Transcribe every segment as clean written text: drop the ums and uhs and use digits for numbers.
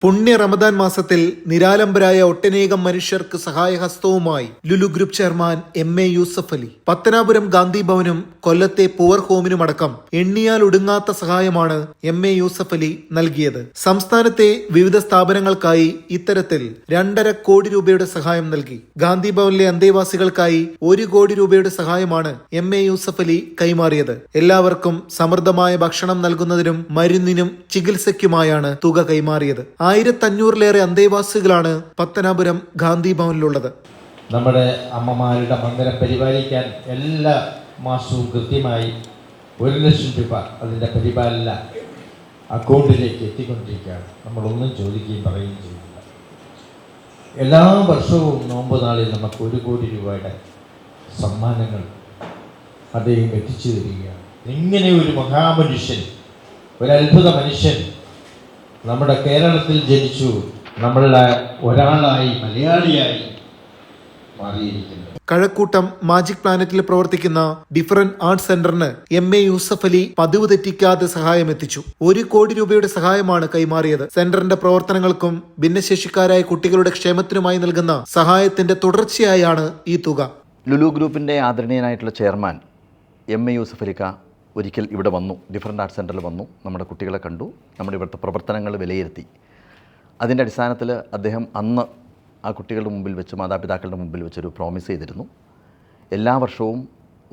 പുണ്യ റമദാൻ മാസത്തിൽ നിരാലംബരായ ഒട്ടനേകം മനുഷ്യർക്ക് സഹായഹസ്തവുമായി Lulu group chairman M A. Yusuff Ali Pathanapuram Gandhi ഭവനും കൊല്ലത്തെ പൂവർ ഹോമിനുമടക്കം എണ്ണിയാൽ ഒടുങ്ങാത്ത സഹായമാണ് എം.എ. യൂസഫ് അലി നൽകിയത്. സംസ്ഥാനത്തെ വിവിധ സ്ഥാപനങ്ങൾക്കായി ഇത്തരത്തിൽ 2.5 കോടി രൂപയുടെ സഹായം നൽകി. ഗാന്ധി ഭവനിലെ അന്തേവാസികൾക്കായി 1 കോടി രൂപയുടെ സഹായമാണ് എം.എ. യൂസഫ് അലി കൈമാറിയത്. എല്ലാവർക്കും സമൃദ്ധമായ ഭക്ഷണം നൽകുന്നതിനും മരുന്നിനും ചികിത്സയ്ക്കുമായാണ് തുക കൈമാറിയത്. 1500-ലേറെ അന്തേവാസികളാണ് പത്തനാപുരം ഗാന്ധി ഭവനിലുള്ളത്. നമ്മുടെ അമ്മമാരുടെ മന്ദിരം പരിപാലിക്കാൻ എല്ലാ മാസവും കൃത്യമായി 1 ലക്ഷം രൂപ അതിൻ്റെ പരിപാലന അക്കൗണ്ടിലേക്ക് എത്തിക്കൊണ്ടിരിക്കുകയാണ്. നമ്മളൊന്നും ചോദിക്കുകയും പറയുകയും ചെയ്യുന്നില്ല. എല്ലാ വർഷവും നോമ്പ് നാളിൽ നമുക്ക് 1 കോടി രൂപയുടെ സമ്മാനങ്ങൾ അദ്ദേഹം എത്തിച്ചു തരികയാണ്. ഇങ്ങനെ ഒരു മഹാമനുഷ്യൻ, ഒരു അത്ഭുത മനുഷ്യൻ നമ്മുടെ കേരളത്തിൽ ജനിച്ചു, നമ്മളുടെ ഒരാളായി, മലയാളിയായി മാറിയിരിക്കുന്നു. കഴക്കൂട്ടം മാജിക് പ്ലാനറ്റിൽ പ്രവർത്തിക്കുന്ന ഡിഫറന്റ് ആർട്ട് സെന്ററിന് എം.എ. യൂസഫ് അലി പതിവ് തെറ്റിക്കാതെ സഹായം എത്തിച്ചു. 1 കോടി രൂപയുടെ സഹായമാണ് കൈമാറിയത്. സെന്ററിന്റെ പ്രവർത്തനങ്ങൾക്കും ഭിന്നശേഷിക്കാരായ കുട്ടികളുടെ ക്ഷേമത്തിനുമായി നൽകുന്ന സഹായത്തിന്റെ തുടർച്ചയായാണ് ഈ തുക. ലുലു ഗ്രൂപ്പിന്റെ ആദരണീയനായിട്ടുള്ള ചെയർമാൻ എം.എ. യൂസഫ് അലിക്ക ഒരിക്കൽ ഇവിടെ വന്നു, ഡിഫറൻറ്റ് ആർട്ട് സെൻറ്ററിൽ വന്നു, നമ്മുടെ കുട്ടികളെ കണ്ടു, നമ്മുടെ ഇവിടുത്തെ പ്രവർത്തനങ്ങൾ വിലയിരുത്തി. അതിൻ്റെ അടിസ്ഥാനത്തിൽ അദ്ദേഹം അന്ന് ആ കുട്ടികളുടെ മുമ്പിൽ വെച്ച്, മാതാപിതാക്കളുടെ മുമ്പിൽ വെച്ചൊരു പ്രോമിസ് ചെയ്തിരുന്നു. എല്ലാ വർഷവും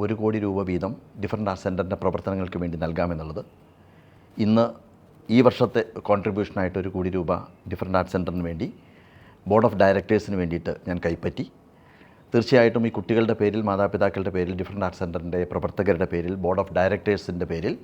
1 കോടി രൂപ വീതം ഡിഫറൻറ്റ് ആർട്ട് സെൻറ്ററിൻ്റെ പ്രവർത്തനങ്ങൾക്ക് വേണ്ടി നൽകാമെന്നുള്ളത്. ഇന്ന് ഈ വർഷത്തെ കോൺട്രിബ്യൂഷനായിട്ട് 1 കോടി രൂപ ഡിഫറൻറ്റ് ആർട്ട് സെൻറ്ററിന് വേണ്ടി ബോർഡ് ഓഫ് ഡയറക്ടേഴ്സിന് വേണ്ടിയിട്ട് ഞാൻ കൈപ്പറ്റി. തീർച്ചയായിട്ടും ഈ കുട്ടികളുടെ പേരിൽ, മാതാപിതാക്കളുടെ പേരിൽ, ഡിഫറൻറ്റ് ആർട്ട് സെൻറ്ററിൻ്റെ പ്രവർത്തകരുടെ പേരിൽ, ബോർഡ് ഓഫ് ഡയറക്ടേഴ്സിൻ്റെ പേരിൽ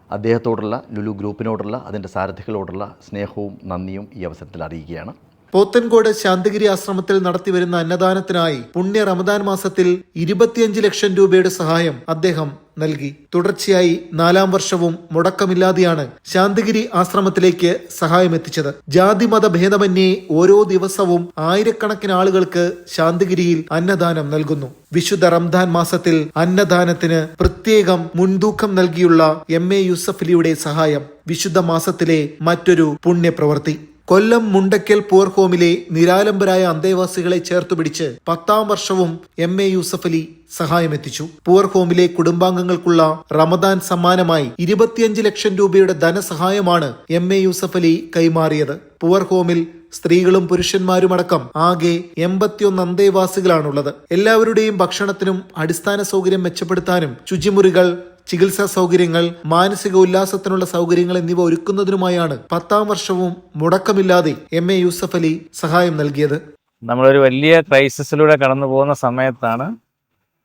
അദ്ദേഹത്തോടുള്ള, ലുലു ഗ്രൂപ്പിനോടുള്ള, അതിൻ്റെ സാരഥികളോടുള്ള സ്നേഹവും നന്ദിയും ഈ അവസരത്തിൽ അറിയിക്കുകയാണ്. പോത്തൻകോട് ശാന്തിഗിരി ആശ്രമത്തിൽ നടത്തിവരുന്ന അന്നദാനത്തിനായി പുണ്യ റമദാൻ മാസത്തിൽ 25 ലക്ഷം രൂപയുടെ സഹായം അദ്ദേഹം നൽകി. തുടർച്ചയായി 4ാം വർഷവും മുടക്കമില്ലാതെയാണ് ശാന്തിഗിരി ആശ്രമത്തിലേക്ക് സഹായം എത്തിച്ചത്. ജാതിമത ഭേദമന്യേ ഓരോ ദിവസവും ആയിരക്കണക്കിന് ആളുകൾക്ക് ശാന്തിഗിരിയിൽ അന്നദാനം നൽകുന്നു. വിശുദ്ധ റംദാൻ മാസത്തിൽ അന്നദാനത്തിന് പ്രത്യേകം മുൻതൂക്കം നൽകിയുള്ള എം.എ. യൂസഫ് അലിയുടെ സഹായം വിശുദ്ധ മാസത്തിലെ മറ്റൊരു പുണ്യപ്രവൃത്തി. കൊല്ലം മുണ്ടക്കൽ പൂവർ ഹോമിലെ നിരാലംബരായ അന്തേവാസികളെ ചേർത്തുപിടിച്ച് 10ാം വർഷവും എം.എ. യൂസഫ് അലി സഹായമെത്തിച്ചു. പൂവർ ഹോമിലെ കുടുംബാംഗങ്ങൾക്കുള്ള റമദാൻ സമ്മാനമായി 25 ലക്ഷം രൂപയുടെ ധനസഹായമാണ് എം.എ. യൂസഫ് അലി കൈമാറിയത്. പൂവർ ഹോമിൽ സ്ത്രീകളും പുരുഷന്മാരുമടക്കം ആകെ 81 അന്തേവാസികളാണുള്ളത്. എല്ലാവരുടെയും ഭക്ഷണത്തിനും അടിസ്ഥാന സൗകര്യം മെച്ചപ്പെടുത്താനും ശുചിമുറികൾ, ചികിത്സാ സൗകര്യങ്ങൾ, മാനസിക ഉല്ലാസത്തിനുള്ള സൗകര്യങ്ങൾ എന്നിവ ഒരുക്കുന്നതിനുമായാണ് 10ാം വർഷവും മുടക്കമില്ലാതെ എം.എ. യൂസഫ് അലി സഹായം നൽകിയത്. നമ്മളൊരു വലിയ ക്രൈസിസിലൂടെ കടന്നു പോകുന്ന സമയത്താണ്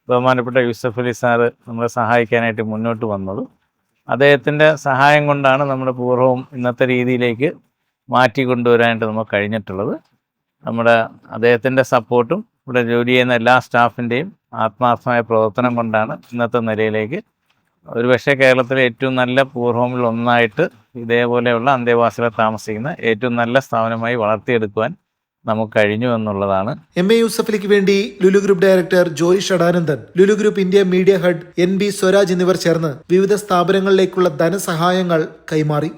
ബഹുമാനപ്പെട്ട യൂസഫ് അലി സാറ് നമ്മളെ സഹായിക്കാനായിട്ട് മുന്നോട്ട് വന്നത്. അദ്ദേഹത്തിൻ്റെ സഹായം കൊണ്ടാണ് നമ്മുടെ പൂർവ്വം ഇന്നത്തെ രീതിയിലേക്ക് മാറ്റിക്കൊണ്ടുവരാനായിട്ട് നമുക്ക് കഴിഞ്ഞിട്ടുള്ളത്. അദ്ദേഹത്തിൻ്റെ സപ്പോർട്ടും ഇവിടെ ജോലി ചെയ്യുന്ന എല്ലാ സ്റ്റാഫിൻ്റെയും ആത്മാർത്ഥമായ പ്രവർത്തനം കൊണ്ടാണ് ഇന്നത്തെ നിലയിലേക്ക്, ഒരുപക്ഷെ കേരളത്തിലെ ഏറ്റവും നല്ല പൂർവ്വമിൽ ഒന്നായിട്ട് ഇതേപോലെയുള്ള അന്തേവാസികളെ താമസിക്കുന്ന ഏറ്റവും നല്ല സ്ഥാപനമായി വളർത്തിയെടുക്കുവാൻ നമുക്ക് കഴിഞ്ഞു എന്നുള്ളതാണ്. എം.എ. യൂസഫ് അലിക്ക് വേണ്ടി Lulu group director Joy Shadanandan, Lulu group India media head N B. Swaraj എന്നിവർ ചേർന്ന് വിവിധ സ്ഥാപനങ്ങളിലേക്കുള്ള ധനസഹായങ്ങൾ കൈമാറി.